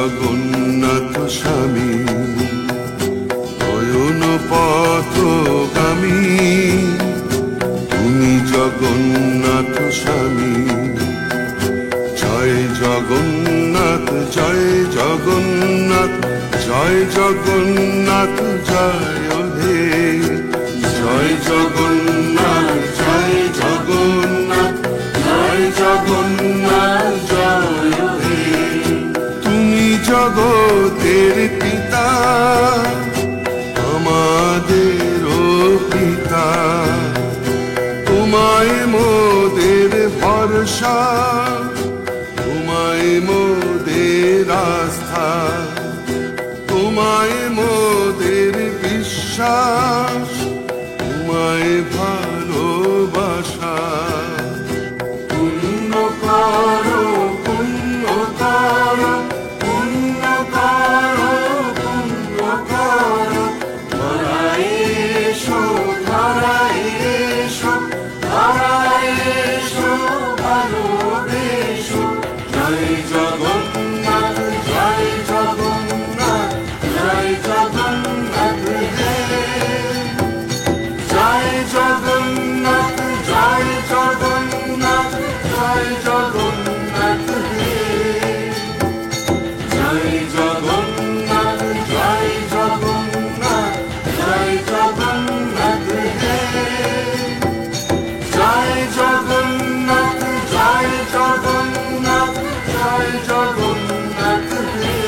জগন্নাথ স্বামী নয়ন পথগামী, তুমি জগন্নাথ স্বামী। জয় জগন্নাথ জয় জগন্নাথ জয় জগন্নাথ জয় হে। জয় জগন্নাথ জয় জগন্নাথ জয় জগন্নাথ জয় হে। তুমি জগতের পিতা, আমাদেরও পিতা, তোমায় মোদের ভরসা, তোমায় মোদের আস্থা, তোমায় মোদের বিশ্বাস, তোমায় ভালোবাসা। পুণ্য করো পুণ্য করো পুণ্য করো পুণ্য করো, ধরায় এসো ধরায় এসো ধরায় এসো ভালোবেসো। জয় জগন্নাথ জয় জগন্নাথ জয় জগন্নাথ হে। জয় জগন্নাথ জয় জগন্নাথ জয় জগন্নাথ হে। জয় জগন্নাথ জয় জগন্নাথ জয় জগন্নাথ হে। জয় জগন্নাথ জয় জগন্নাথ জয় জগন্নাথ হে।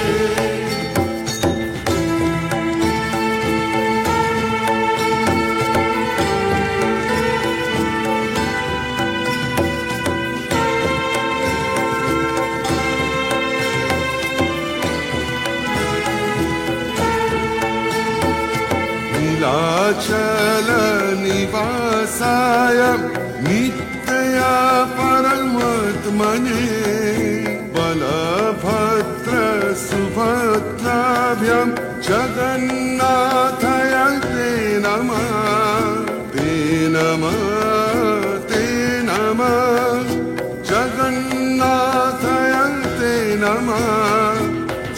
नीलाचल निवासाय नित्या परमात्मने, बलभद्र सुभद्राभ्यां जगन्नाथाय ते नमः। ते नमः ते नमः जगन्नाथाय ते नमः।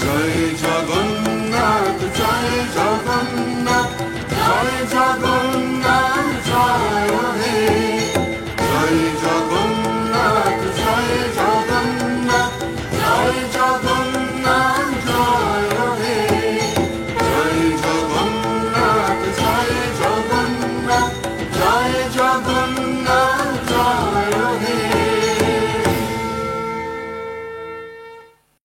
जय जगन्नाथ जय जगन्नाथ জয় জগন্নাথ জয় হে। জয় জগন্নাথ জয় জগন্নাথ জয় জগন্নাথ